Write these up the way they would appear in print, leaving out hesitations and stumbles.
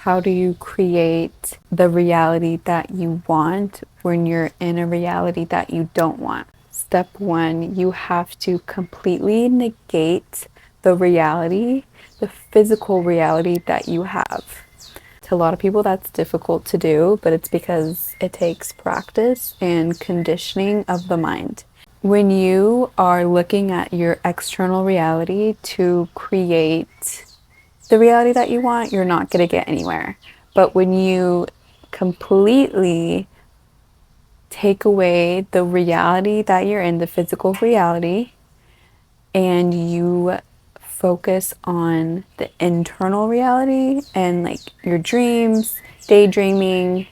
how do you create the reality that you want when you're in a reality that you don't want? Step one, you have to completely negate the reality, the physical reality that you have. To a lot of people, that's difficult to do, but it's because it takes practice and conditioning of the mind. When you are looking at your external reality to create the reality that you want, you're not going to get anywhere. But when you completely take away the reality that you're in, the physical reality, and you focus on the internal reality and like your dreams, daydreaming,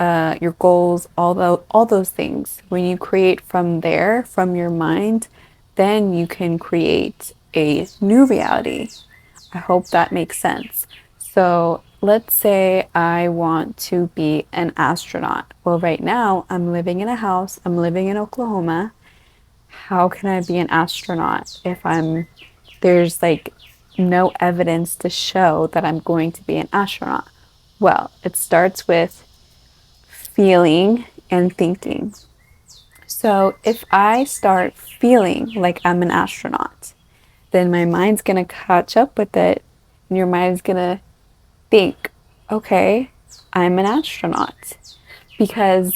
your goals, all those things. When you create from there, from your mind, then you can create a new reality. I hope that makes sense. So let's say I want to be an astronaut. Well, right now I'm living in a house, I'm living in Oklahoma. How can I be an astronaut if there's like no evidence to show that I'm going to be an astronaut? Well, it starts with feeling and thinking. So if I start feeling like I'm an astronaut, then my mind's gonna catch up with it, and your mind's gonna think, okay, I'm an astronaut. Because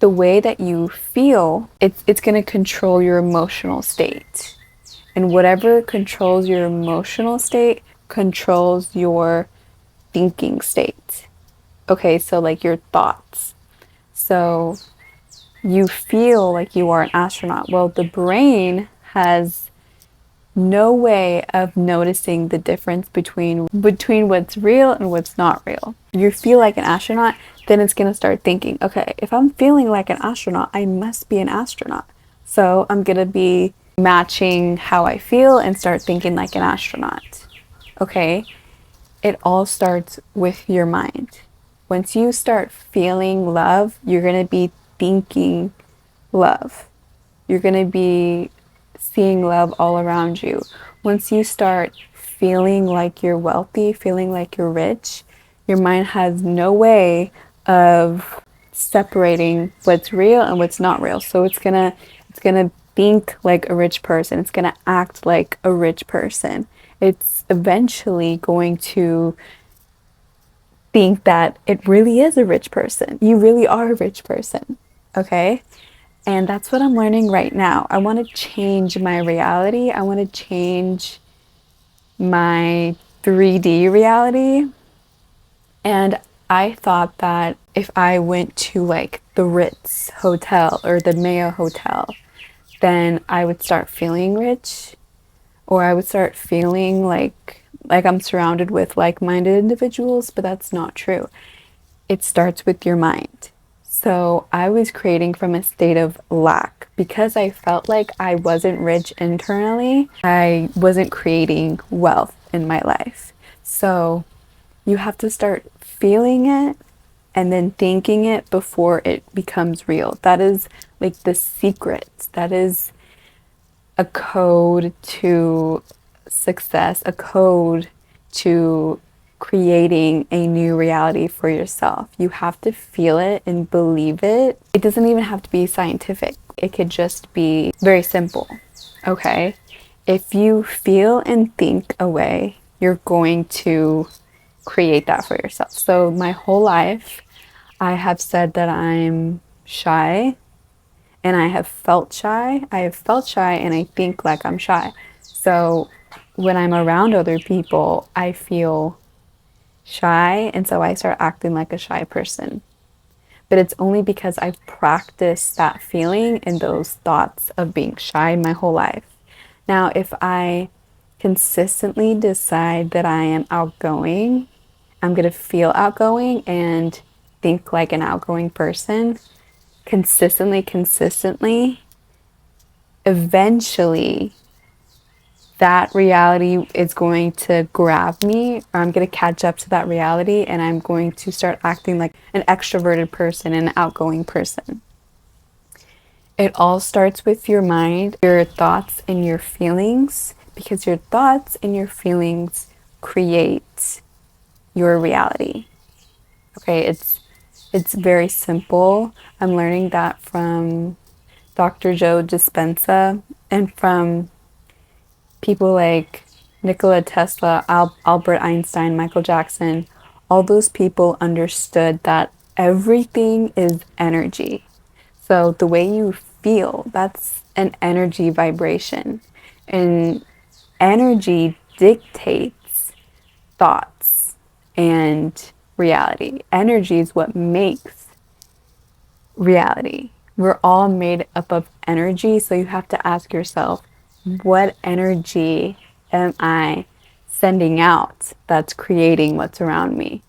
the way that you feel, it's gonna control your emotional state. And whatever controls your emotional state controls your thinking state. Okay, so like your thoughts. So you feel like you are an astronaut. Well, the brain has no way of noticing the difference between what's real and what's not real. You feel like an astronaut, then it's going to start thinking, okay, if I'm feeling like an astronaut, I must be an astronaut. So I'm going to be matching how I feel and start thinking like an astronaut. Okay? It all starts with your mind. Once you start feeling love, you're going to be thinking love. You're going to be seeing love all around you. Once you start feeling like you're wealthy, feeling like you're rich, your mind has no way of separating what's real and what's not real. So it's gonna think like a rich person. It's gonna act like a rich person. It's eventually going to think that it really is a rich person. You really are a rich person. Okay? And that's what I'm learning right now. I want to change my reality. I want to change my 3D reality. And I thought that if I went to like the Ritz Hotel or the Mayo Hotel, then I would start feeling rich, or I would start feeling like I'm surrounded with like-minded individuals, but that's not true. It starts with your mind. So I was creating from a state of lack because I felt like I wasn't rich internally. I wasn't creating wealth in my life. So you have to start feeling it and then thinking it before it becomes real. That is like the secret. That is a code to success, a code to creating a new reality for yourself. You have to feel it and believe it. It doesn't even have to be scientific, it could just be very simple. Okay? If you feel and think a way, you're going to create that for yourself. So, my whole life, I have said that I'm shy and I have felt shy. I have felt shy and I think like I'm shy. So when I'm around other people, I feel shy and so I start acting like a shy person. But it's only because I've practiced that feeling and those thoughts of being shy my whole life. Now, if I consistently decide that I am outgoing, I'm going to feel outgoing and think like an outgoing person consistently, eventually that reality is going to grab me, or I'm going to catch up to that reality and I'm going to start acting like an extroverted person and an outgoing person. It all starts with your mind, your thoughts, and your feelings, because your thoughts and your feelings create your reality. Okay, it's very simple. I'm learning that from Dr. Joe Dispenza and from people like Nikola Tesla, Albert Einstein, Michael Jackson. All those people understood that everything is energy. So the way you feel, that's an energy vibration. And energy dictates thoughts and reality. Energy is what makes reality. We're all made up of energy, so you have to ask yourself, what energy am I sending out that's creating what's around me?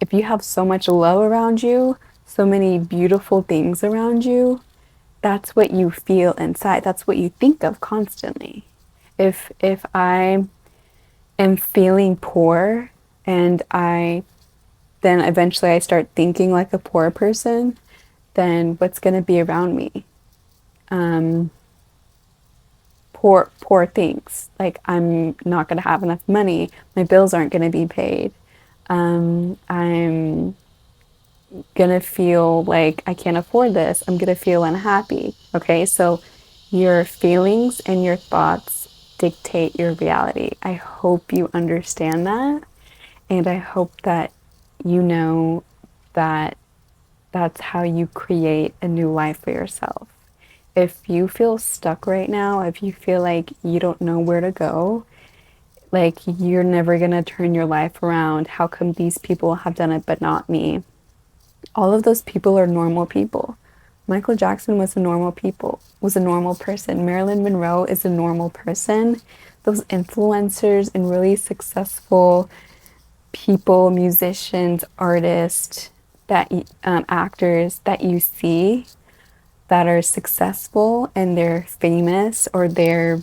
If you have so much love around you, so many beautiful things around you, that's what you feel inside. That's what you think of constantly. If I am feeling poor and I then eventually I start thinking like a poor person, then what's going to be around me? Um, poor things. Like I'm not going to have enough money. My bills aren't going to be paid. I'm going to feel like I can't afford this. I'm going to feel unhappy. Okay, so your feelings and your thoughts dictate your reality. I hope you understand that. And I hope that you know that that's how you create a new life for yourself. If you feel stuck right now, if you feel like you don't know where to go, like you're never going to turn your life around, how come these people have done it but not me? All of those people are normal people. Michael Jackson was a normal person. Marilyn Monroe is a normal person. Those influencers and really successful people, musicians, artists, that actors that you see that are successful and they're famous or they're,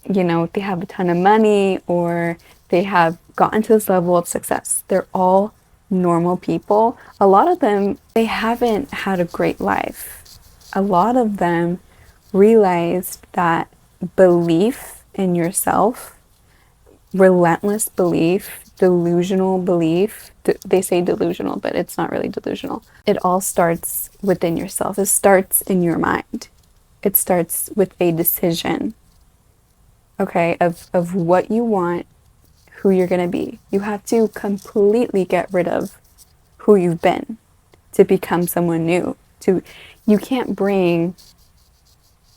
they have a ton of money or they have gotten to this level of success. They're all normal people. A lot of them, they haven't had a great life. A lot of them realized that belief in yourself, relentless belief, delusional belief. They say delusional, but it's not really delusional. It all starts within yourself. It starts in your mind. It starts with a decision, okay, of what you want, who you're going to be. You have to completely get rid of who you've been to become someone new. You can't bring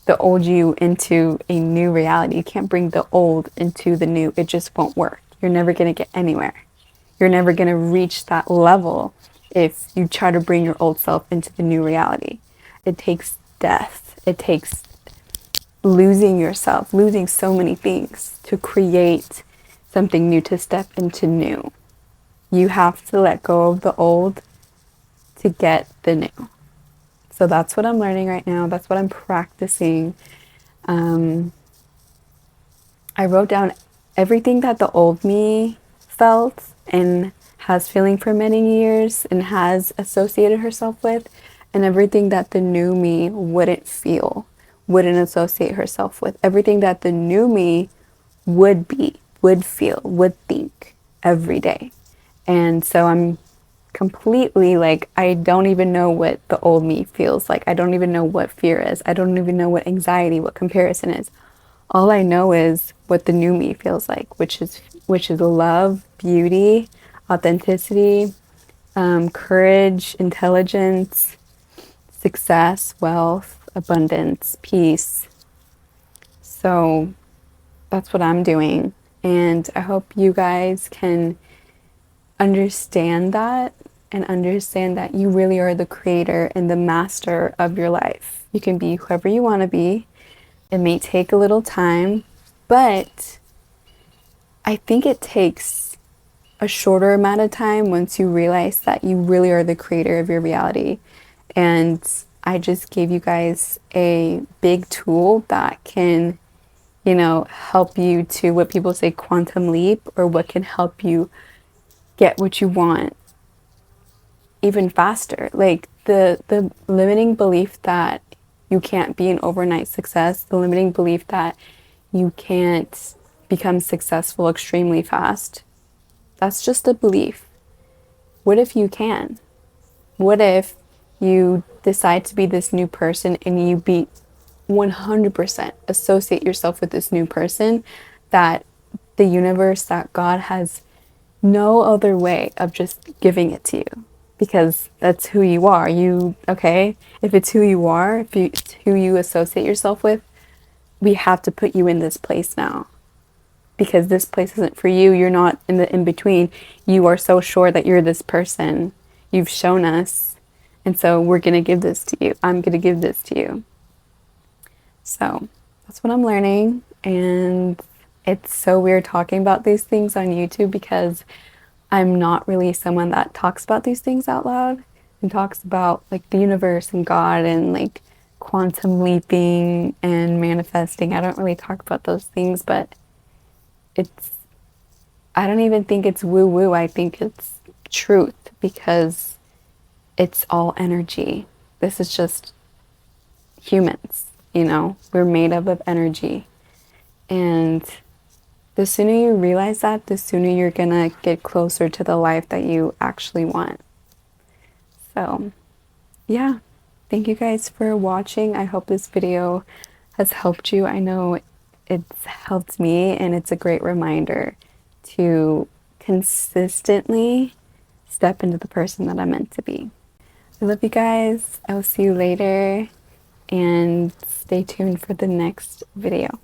the old you into a new reality. You can't bring the old into the new. It just won't work. You're never going to get anywhere. You're never going to reach that level if you try to bring your old self into the new reality. It takes death. It takes losing yourself, losing so many things to create something new, to step into new. You have to let go of the old to get the new. So that's what I'm learning right now. That's what I'm practicing. I wrote down everything that the old me felt and has feeling for many years and has associated herself with, and everything that the new me wouldn't feel, wouldn't associate herself with. Everything that the new me would be, would feel, would think every day. And so I'm completely like, I don't even know what the old me feels like. I don't even know what fear is. I don't even know what anxiety, what comparison is. All I know is what the new me feels like, which is love, beauty, authenticity, courage, intelligence, success, wealth, abundance, peace. So that's what I'm doing. And I hope you guys can understand that and understand that you really are the creator and the master of your life. You can be whoever you want to be. It may take a little time, but I think it takes a shorter amount of time once you realize that you really are the creator of your reality. And I just gave you guys a big tool that can, help you to what people say quantum leap, or what can help you get what you want even faster. Like the limiting belief that you can't be an overnight success, the limiting belief that you can't become successful extremely fast, that's just a belief. What if you can? What if you decide to be this new person and you be 100% associate yourself with this new person, that the universe, that God has no other way of just giving it to you, because that's who you are. Okay, if it's who you are, if it's who you associate yourself with, we have to put you in this place now, because this place isn't for you. You're not in the in between. You are so sure that you're this person. You've shown us. And so we're going to give this to you. I'm going to give this to you. So that's what I'm learning. And it's so weird talking about these things on YouTube, because I'm not really someone that talks about these things out loud and talks about like the universe and God and like quantum leaping and manifesting. I don't really talk about those things, but it's, I don't even think it's woo woo. I think it's truth, because it's all energy. This is just humans, we're made up of energy. And the sooner you realize that, the sooner you're gonna get closer to the life that you actually want. So, yeah. Thank you guys for watching. I hope this video has helped you. I know it's helped me, and it's a great reminder to consistently step into the person that I'm meant to be. I love you guys. I will see you later, and stay tuned for the next video.